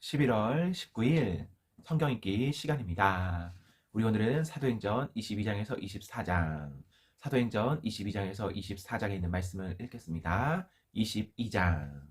11월 19일 성경 읽기 시간입니다. 우리 오늘은 사도행전 22장에서 24장, 사도행전 22장에서 24장에 있는 말씀을 읽겠습니다. 22장.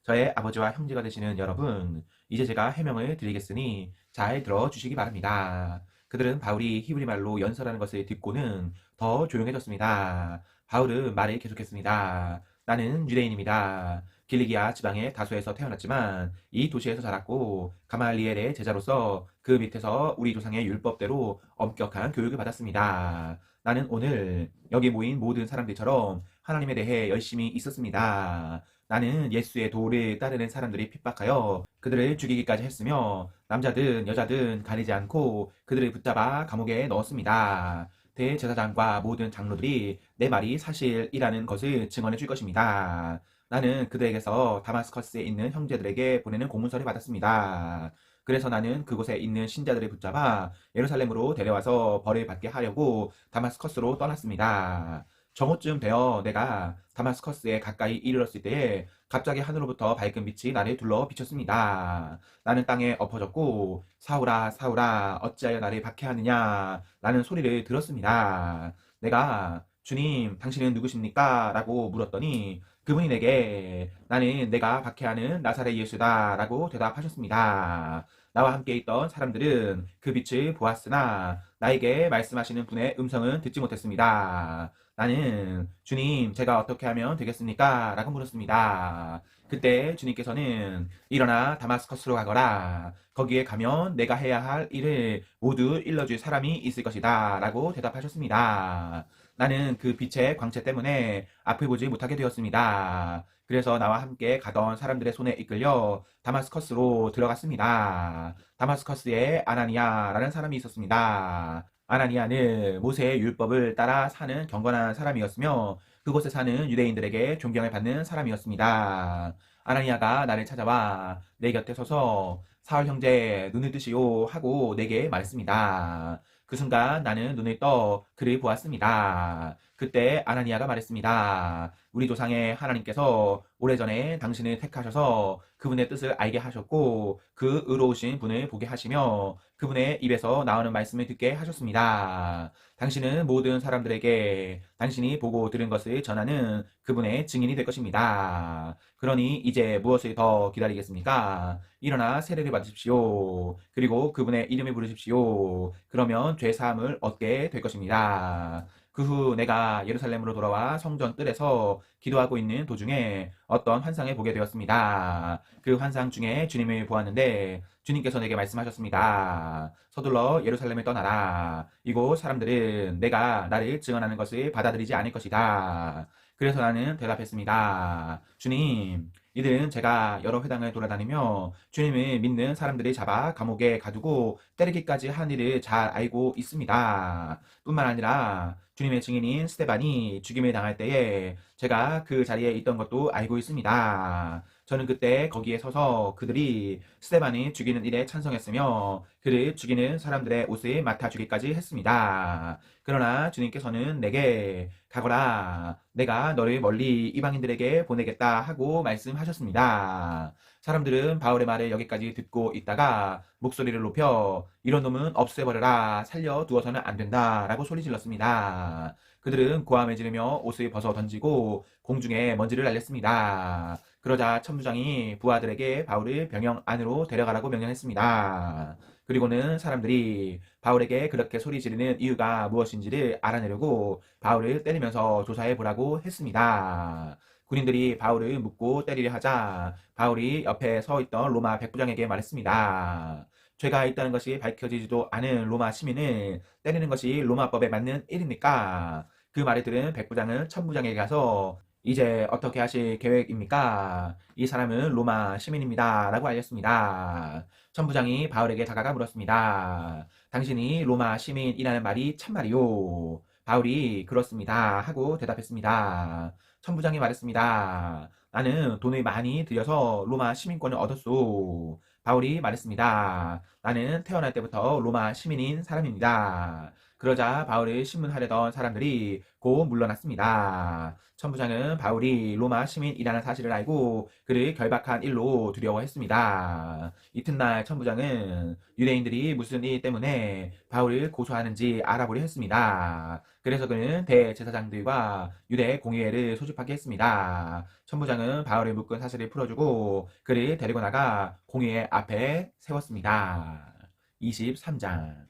저의 아버지와 형제가 되시는 여러분, 이제 제가 해명을 드리겠으니 잘 들어주시기 바랍니다. 그들은 바울이 히브리 말로 연설하는 것을 듣고는 더 조용해졌습니다. 바울은 말을 계속했습니다. 나는 유대인입니다. 길리기아 지방의 다소에서 태어났지만 이 도시에서 자랐고 가말리엘의 제자로서 그 밑에서 우리 조상의 율법대로 엄격한 교육을 받았습니다. 나는 오늘 여기 모인 모든 사람들처럼 하나님에 대해 열심히 있었습니다. 나는 예수의 도를 따르는 사람들이 핍박하여 그들을 죽이기까지 했으며 남자든 여자든 가리지 않고 그들을 붙잡아 감옥에 넣었습니다. 대제사장과 모든 장로들이 내 말이 사실이라는 것을 증언해 줄 것입니다. 나는 그들에게서 다마스커스에 있는 형제들에게 보내는 공문서를 받았습니다. 그래서 나는 그곳에 있는 신자들을 붙잡아 예루살렘으로 데려와서 벌을 받게 하려고 다마스커스로 떠났습니다. 정오쯤 되어 내가 다마스커스에 가까이 이르렀을 때에 갑자기 하늘로부터 밝은 빛이 나를 둘러 비쳤습니다. 나는 땅에 엎어졌고 사울아 사울아 어찌하여 나를 박해하느냐 라는 소리를 들었습니다. 내가 주님 당신은 누구십니까? 라고 물었더니 그분이 내게 나는 내가 박해하는 나사렛 예수다 라고 대답하셨습니다. 나와 함께 있던 사람들은 그 빛을 보았으나 나에게 말씀하시는 분의 음성은 듣지 못했습니다. 나는 주님 제가 어떻게 하면 되겠습니까? 라고 물었습니다. 그때 주님께서는 일어나 다마스커스로 가거라. 거기에 가면 내가 해야 할 일을 모두 일러줄 사람이 있을 것이다 라고 대답하셨습니다. 나는 그 빛의 광채 때문에 앞을 보지 못하게 되었습니다. 그래서 나와 함께 가던 사람들의 손에 이끌려 다마스커스로 들어갔습니다. 다마스커스에 아나니아라는 사람이 있었습니다. 아나니아는 모세의 율법을 따라 사는 경건한 사람이었으며 그곳에 사는 유대인들에게 존경을 받는 사람이었습니다. 아나니아가 나를 찾아와 내 곁에 서서 사울 형제 눈을 뜨시오 하고 내게 말했습니다. 그 순간 나는 눈을 떠 그를 보았습니다. 그때 아나니아가 말했습니다. 우리 조상의 하나님께서 오래전에 당신을 택하셔서 그분의 뜻을 알게 하셨고 그 의로우신 분을 보게 하시며 그분의 입에서 나오는 말씀을 듣게 하셨습니다. 당신은 모든 사람들에게 당신이 보고 들은 것을 전하는 그분의 증인이 될 것입니다. 그러니 이제 무엇을 더 기다리겠습니까? 일어나 세례를 받으십시오. 그리고 그분의 이름을 부르십시오. 그러면 죄 사함을 얻게 될 것입니다. 그 후 내가 예루살렘으로 돌아와 성전 뜰에서 기도하고 있는 도중에 어떤 환상을 보게 되었습니다. 그 환상 중에 주님을 보았는데 주님께서 내게 말씀하셨습니다. 서둘러 예루살렘을 떠나라. 이곳 사람들은 내가 나를 증언하는 것을 받아들이지 않을 것이다. 그래서 나는 대답했습니다. 주님, 이들은 제가 여러 회당을 돌아다니며 주님을 믿는 사람들을 잡아 감옥에 가두고 때리기까지 한 일을 잘 알고 있습니다. 뿐만 아니라 주님의 증인인 스데반이 죽임을 당할 때에 제가 그 자리에 있던 것도 알고 있습니다. 저는 그때 거기에 서서 그들이 스데반을 죽이는 일에 찬성했으며 그를 죽이는 사람들의 옷을 맡아주기까지 했습니다. 그러나 주님께서는 내게 가거라 내가 너를 멀리 이방인들에게 보내겠다 하고 말씀하셨습니다. 사람들은 바울의 말을 여기까지 듣고 있다가 목소리를 높여 이런 놈은 없애버려라 살려 두어서는 안 된다 라고 소리 질렀습니다. 그들은 고함을 지르며 옷을 벗어 던지고 공중에 먼지를 날렸습니다. 그러자 천부장이 부하들에게 바울을 병영 안으로 데려가라고 명령했습니다. 그리고는 사람들이 바울에게 그렇게 소리 지르는 이유가 무엇인지를 알아내려고 바울을 때리면서 조사해 보라고 했습니다. 군인들이 바울을 묻고 때리려 하자 바울이 옆에 서 있던 로마 백부장에게 말했습니다. 죄가 있다는 것이 밝혀지지도 않은 로마 시민을 때리는 것이 로마법에 맞는 일입니까? 그 말을 들은 백부장은 천부장에게 가서 이제 어떻게 하실 계획입니까? 이 사람은 로마 시민입니다. 라고 알렸습니다. 천부장이 바울에게 다가가 물었습니다. 당신이 로마 시민이라는 말이 참말이요? 바울이 그렇습니다. 하고 대답했습니다. 천부장이 말했습니다. 나는 돈을 많이 들여서 로마 시민권을 얻었소. 바울이 말했습니다. 나는 태어날 때부터 로마 시민인 사람입니다. 그러자 바울을 신문하려던 사람들이 곧 물러났습니다. 천부장은 바울이 로마 시민이라는 사실을 알고 그를 결박한 일로 두려워했습니다. 이튿날 천부장은 유대인들이 무슨 일 때문에 바울을 고소하는지 알아보려 했습니다. 그래서 그는 대제사장들과 유대 공의회를 소집하게 했습니다. 천부장은 바울을 묶은 사실을 풀어주고 그를 데리고 나가 공의회 앞에 세웠습니다. 23장.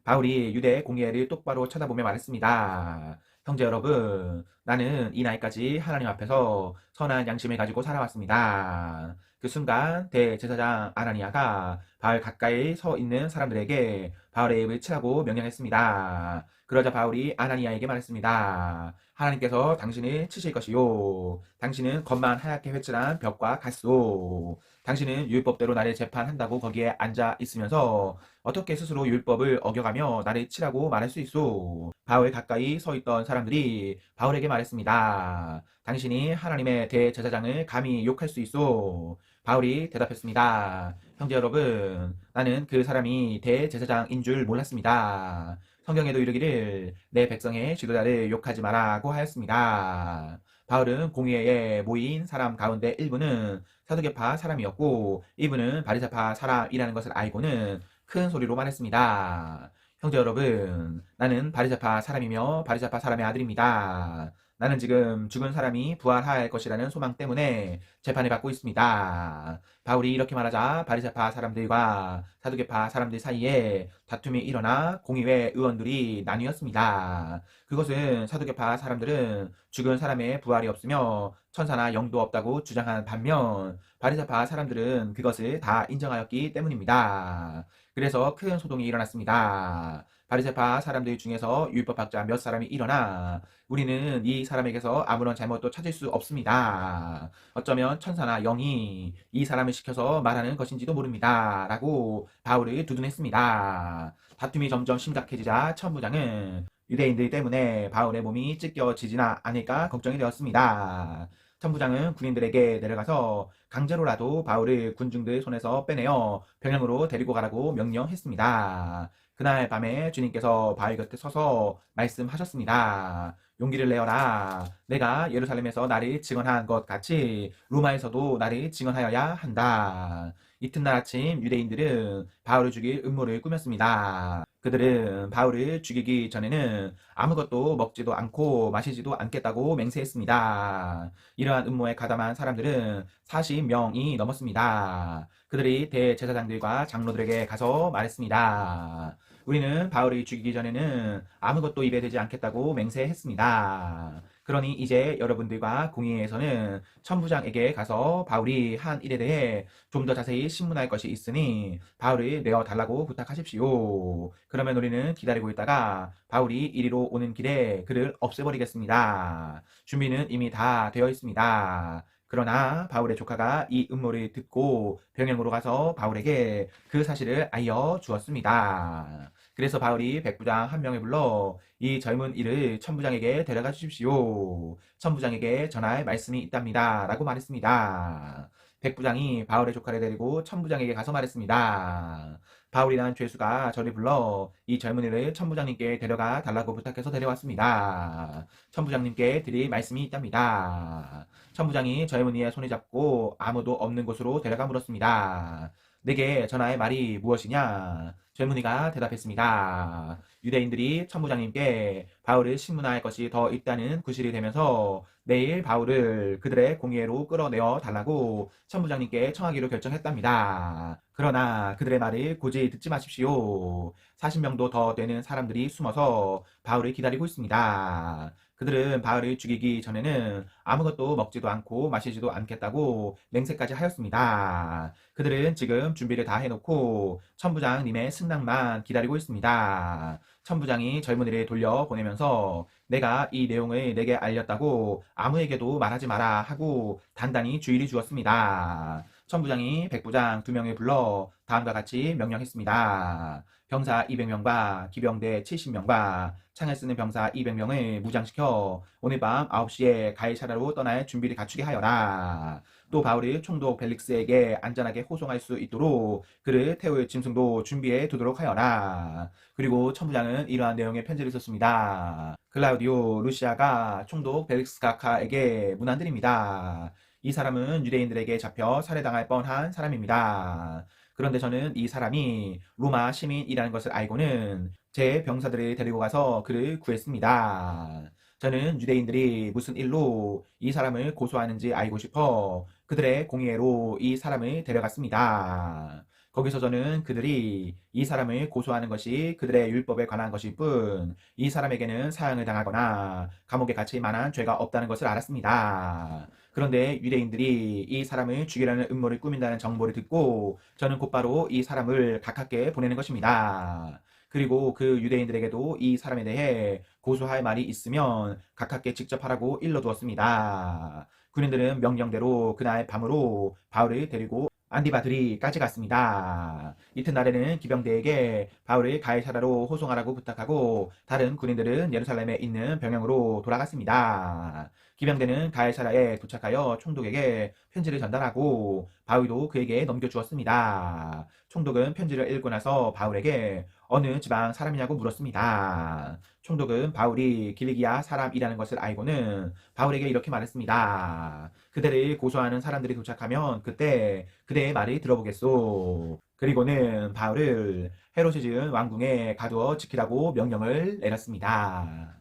바울이 유대 공의회를 똑바로 쳐다보며 말했습니다. 형제 여러분, 나는 이 나이까지 하나님 앞에서 선한 양심을 가지고 살아왔습니다. 그 순간 대제사장 아나니아가 바울 가까이 서 있는 사람들에게 바울의 입을 치라고 명령했습니다. 그러자 바울이 아나니아에게 말했습니다. 하나님께서 당신을 치실 것이요. 당신은 겉만 하얗게 회칠한 벽과 같소. 당신은 율법대로 나를 재판한다고 거기에 앉아 있으면서 어떻게 스스로 율법을 어겨가며 나를 치라고 말할 수 있소? 바울 가까이 서 있던 사람들이 바울에게 말했습니다. 당신이 하나님의 대제사장을 감히 욕할 수 있소? 바울이 대답했습니다. 형제 여러분, 나는 그 사람이 대제사장인 줄 몰랐습니다. 성경에도 이르기를 내 백성의 지도자를 욕하지 마라고 하였습니다. 바울은 공회에 모인 사람 가운데 일부는 사두개파 사람이었고 일부는 바리새파 사람이라는 것을 알고는 큰 소리로 말했습니다. 형제 여러분, 나는 바리새파 사람이며 바리새파 사람의 아들입니다. 나는 지금 죽은 사람이 부활할 것이라는 소망 때문에 재판을 받고 있습니다. 바울이 이렇게 말하자 바리새파 사람들과 사두개파 사람들 사이에 다툼이 일어나 공의회 의원들이 나뉘었습니다. 그것은 사두개파 사람들은 죽은 사람의 부활이 없으며 천사나 영도 없다고 주장한 반면 바리새파 사람들은 그것을 다 인정하였기 때문입니다. 그래서 큰 소동이 일어났습니다. 바리새파 사람들 중에서 율법학자 몇 사람이 일어나 우리는 이 사람에게서 아무런 잘못도 찾을 수 없습니다. 어쩌면 천사나 영이 이 사람을 시켜서 말하는 것인지도 모릅니다. 라고 바울을 두둔했습니다. 다툼이 점점 심각해지자 천부장은 유대인들 때문에 바울의 몸이 찢겨지지나 않을까 걱정이 되었습니다. 천부장은 군인들에게 내려가서 강제로라도 바울을 군중들 손에서 빼내어 병영으로 데리고 가라고 명령했습니다. 그날 밤에 주님께서 바울 곁에 서서 말씀하셨습니다. 용기를 내어라. 내가 예루살렘에서 나를 증언한 것 같이 로마에서도 나를 증언하여야 한다. 이튿날 아침 유대인들은 바울을 죽일 음모를 꾸몄습니다. 그들은 바울을 죽이기 전에는 아무것도 먹지도 않고 마시지도 않겠다고 맹세했습니다. 이러한 음모에 가담한 사람들은 40명이 넘었습니다. 그들이 대제사장들과 장로들에게 가서 말했습니다. 우리는 바울을 죽이기 전에는 아무것도 입에 대지 않겠다고 맹세했습니다. 그러니 이제 여러분들과 공의회에서는 천부장에게 가서 바울이 한 일에 대해 좀 더 자세히 신문할 것이 있으니 바울을 내어 달라고 부탁하십시오. 그러면 우리는 기다리고 있다가 바울이 이리로 오는 길에 그를 없애버리겠습니다. 준비는 이미 다 되어 있습니다. 그러나 바울의 조카가 이 음모를 듣고 병영으로 가서 바울에게 그 사실을 알려주었습니다. 그래서 바울이 백부장 한 명을 불러 이 젊은 이를 천부장에게 데려가 주십시오. 천부장에게 전할 말씀이 있답니다. 라고 말했습니다. 백부장이 바울의 조카를 데리고 천부장에게 가서 말했습니다. 바울이란 죄수가 저를 불러 이 젊은이를 천부장님께 데려가 달라고 부탁해서 데려왔습니다. 천부장님께 드릴 말씀이 있답니다. 천부장이 젊은이의 손을 잡고 아무도 없는 곳으로 데려가 물었습니다. 내게 전하의 말이 무엇이냐? 젊은이가 대답했습니다. 유대인들이 천부장님께 바울을 신문할 것이 더 있다는 구실이 되면서 내일 바울을 그들의 공의회로 끌어내어 달라고 천부장님께 청하기로 결정했답니다. 그러나 그들의 말을 굳이 듣지 마십시오. 40명도 더 되는 사람들이 숨어서 바울을 기다리고 있습니다. 그들은 바울을 죽이기 전에는 아무것도 먹지도 않고 마시지도 않겠다고 맹세까지 하였습니다. 그들은 지금 준비를 다 해놓고 천부장님의 승낙만 기다리고 있습니다. 천부장이 젊은이를 돌려보내면서 내가 이 내용을 내게 알렸다고 아무에게도 말하지 마라 하고 단단히 주의를 주었습니다. 천부장이 백부장 2명을 불러 다음과 같이 명령했습니다. 병사 200명과 기병대 70명과 창을 쓰는 병사 200명을 무장시켜 오늘 밤 9시에 가이사라로 떠날 준비를 갖추게 하여라. 또 바울이 총독 벨릭스에게 안전하게 호송할 수 있도록 그를 태울 짐승도 준비해 두도록 하여라. 그리고 천부장은 이러한 내용의 편지를 썼습니다. 클라우디오 루시아가 총독 벨릭스 각하에게 문안드립니다. 이 사람은 유대인들에게 잡혀 살해당할 뻔한 사람입니다. 그런데 저는 이 사람이 로마 시민이라는 것을 알고는 제 병사들을 데리고 가서 그를 구했습니다. 저는 유대인들이 무슨 일로 이 사람을 고소하는지 알고 싶어 그들의 공의회로 이 사람을 데려갔습니다. 거기서 저는 그들이 이 사람을 고소하는 것이 그들의 율법에 관한 것일 뿐, 이 사람에게는 사형을 당하거나 감옥에 갇힐 만한 죄가 없다는 것을 알았습니다. 그런데 유대인들이 이 사람을 죽이려는 음모를 꾸민다는 정보를 듣고 저는 곧바로 이 사람을 가깝게 보내는 것입니다. 그리고 그 유대인들에게도 이 사람에 대해 고소할 말이 있으면 가깝게 직접 하라고 일러두었습니다. 군인들은 명령대로 그날 밤으로 바울을 데리고 안디바드리까지 갔습니다. 이튿날에는 기병대에게 바울을 가이사라로 호송하라고 부탁하고 다른 군인들은 예루살렘에 있는 병영으로 돌아갔습니다. 기병대는 가이사라에 도착하여 총독에게 편지를 전달하고 바울도 그에게 넘겨주었습니다. 총독은 편지를 읽고 나서 바울에게 어느 지방 사람이냐고 물었습니다. 총독은 바울이 길리기아 사람이라는 것을 알고는 바울에게 이렇게 말했습니다. 그대를 고소하는 사람들이 도착하면 그때 그대의 말을 들어보겠소. 그리고는 바울을 헤롯이 지은 왕궁에 가두어 지키라고 명령을 내렸습니다.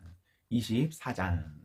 24장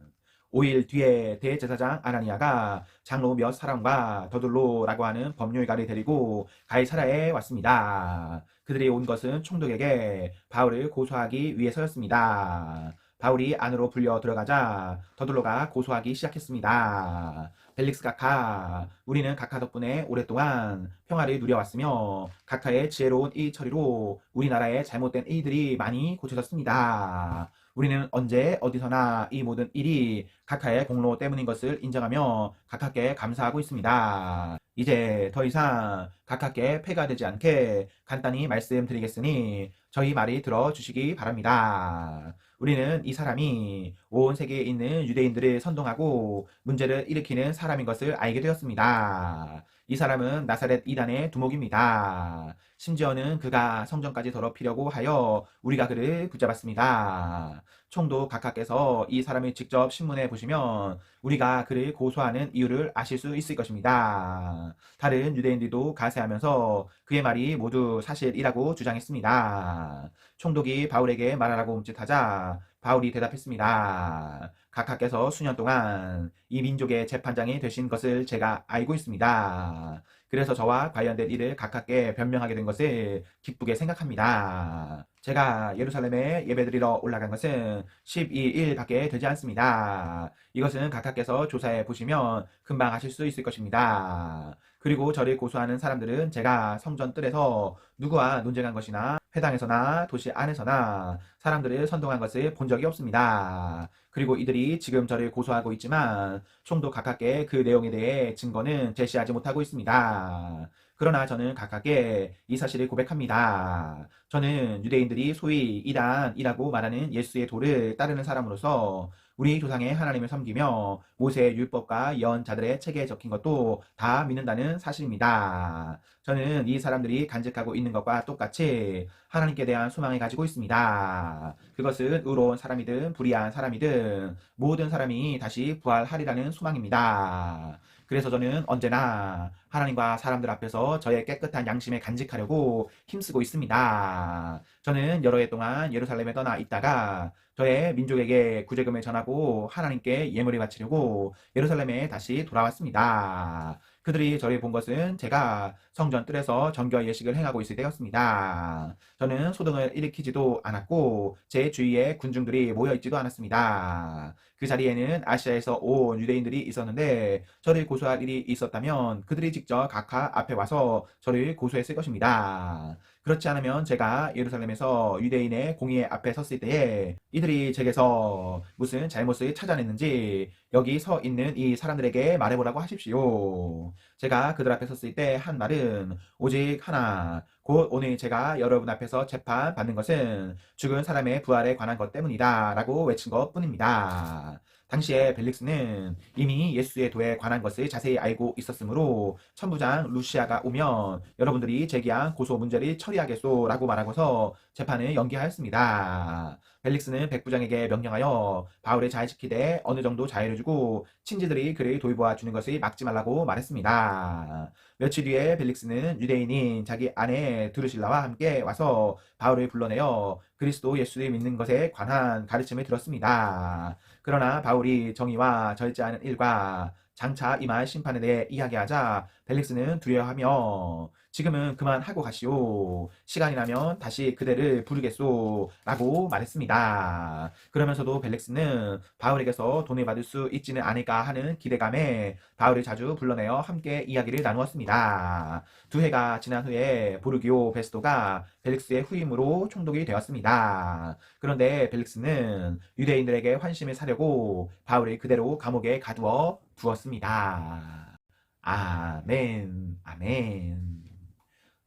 5일 뒤에 대제사장 아나니아가 장로 몇 사람과 더둘로라고 하는 법률가를 데리고 가이사라에 왔습니다. 그들이 온 것은 총독에게 바울을 고소하기 위해서였습니다. 바울이 안으로 불려 들어가자 더둘로가 고소하기 시작했습니다. 벨릭스 각하, 우리는 각하 덕분에 오랫동안 평화를 누려왔으며 각하의 지혜로운 일 처리로 우리나라의 잘못된 일들이 많이 고쳐졌습니다. 우리는 언제 어디서나 이 모든 일이 각하의 공로 때문인 것을 인정하며 각하께 감사하고 있습니다. 이제 더 이상 각하께 폐가 되지 않게 간단히 말씀드리겠으니 저희 말이 들어주시기 바랍니다. 우리는 이 사람이 온 세계에 있는 유대인들을 선동하고 문제를 일으키는 사람인 것을 알게 되었습니다. 이 사람은 나사렛 이단의 두목입니다. 심지어는 그가 성전까지 더럽히려고 하여 우리가 그를 붙잡았습니다. 총독 각하께서 이 사람을 직접 신문해 보시면 우리가 그를 고소하는 이유를 아실 수 있을 것입니다. 다른 유대인들도 가세하면서 그의 말이 모두 사실이라고 주장했습니다. 총독이 바울에게 말하라고 멈칫하자 바울이 대답했습니다. 각하께서 수년 동안 이 민족의 재판장이 되신 것을 제가 알고 있습니다. 그래서 저와 관련된 일을 각하께 변명하게 된 것을 기쁘게 생각합니다. 제가 예루살렘에 예배드리러 올라간 것은 12일밖에 되지 않습니다. 이것은 각하께서 조사해 보시면 금방 아실 수 있을 것입니다. 그리고 저를 고소하는 사람들은 제가 성전 뜰에서 누구와 논쟁한 것이나 회당에서나 도시 안에서나 사람들을 선동한 것을 본 적이 없습니다. 그리고 이들이 지금 저를 고소하고 있지만 총독 각하께 그 내용에 대해 증거는 제시하지 못하고 있습니다. 그러나 저는 각하께 이 사실을 고백합니다. 저는 유대인들이 소위 이단이라고 말하는 예수의 도를 따르는 사람으로서 우리 조상의 하나님을 섬기며 모세의 율법과 예언자들의 책에 적힌 것도 다 믿는다는 사실입니다. 저는 이 사람들이 간직하고 있는 것과 똑같이 하나님께 대한 소망을 가지고 있습니다. 그것은 의로운 사람이든 불의한 사람이든 모든 사람이 다시 부활하리라는 소망입니다. 그래서 저는 언제나 하나님과 사람들 앞에서 저의 깨끗한 양심에 간직하려고 힘쓰고 있습니다. 저는 여러 해 동안 예루살렘에 떠나 있다가 저의 민족에게 구제금을 전하고 하나님께 예물을 바치려고 예루살렘에 다시 돌아왔습니다. 그들이 저를 본 것은 제가 성전 뜰에서 정결 예식을 행하고 있을 때였습니다. 저는 소동을 일으키지도 않았고 제 주위에 군중들이 모여있지도 않았습니다. 그 자리에는 아시아에서 온 유대인들이 있었는데 저를 고소할 일이 있었다면 그들이 직접 각하 앞에 와서 저를 고소했을 것입니다. 그렇지 않으면 제가 예루살렘에서 유대인의 공의 앞에 섰을 때에 이들이 제게서 무슨 잘못을 찾아냈는지 여기 서 있는 이 사람들에게 말해보라고 하십시오. 제가 그들 앞에 섰을 때 한 말은 오직 하나, 곧 오늘 제가 여러분 앞에서 재판받는 것은 죽은 사람의 부활에 관한 것 때문이다 라고 외친 것 뿐입니다. 당시에 벨릭스는 이미 예수의 도에 관한 것을 자세히 알고 있었으므로 천부장 루시아가 오면 여러분들이 제기한 고소 문제를 처리하겠소라고 말하고서 재판을 연기하였습니다. 벨릭스는 백부장에게 명령하여 바울을 잘 지키되 어느 정도 자유를 주고 친지들이 그를 돌보아 주는 것을 막지 말라고 말했습니다. 며칠 뒤에 벨릭스는 유대인인 자기 아내 드루실라와 함께 와서 바울을 불러내어 그리스도 예수를 믿는 것에 관한 가르침을 들었습니다. 그러나 바울이 정의와 절제하는 일과 장차 임할 심판에 대해 이야기하자 벨릭스는 두려워하며 지금은 그만하고 가시오. 시간이 나면 다시 그대를 부르겠소. 라고 말했습니다. 그러면서도 벨릭스는 바울에게서 돈을 받을 수 있지는 않을까 하는 기대감에 바울을 자주 불러내어 함께 이야기를 나누었습니다. 두 해가 지난 후에 보르기오 베스토가 벨릭스의 후임으로 총독이 되었습니다. 그런데 벨릭스는 유대인들에게 환심을 사려고 바울을 그대로 감옥에 가두어 두었습니다. 아멘, 아멘.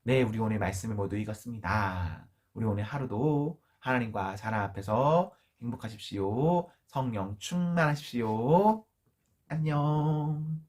네, 우리 오늘 말씀을 모두 읽었습니다. 우리 오늘 하루도 하나님과 사람 앞에서 행복하십시오. 성령 충만하십시오. 안녕.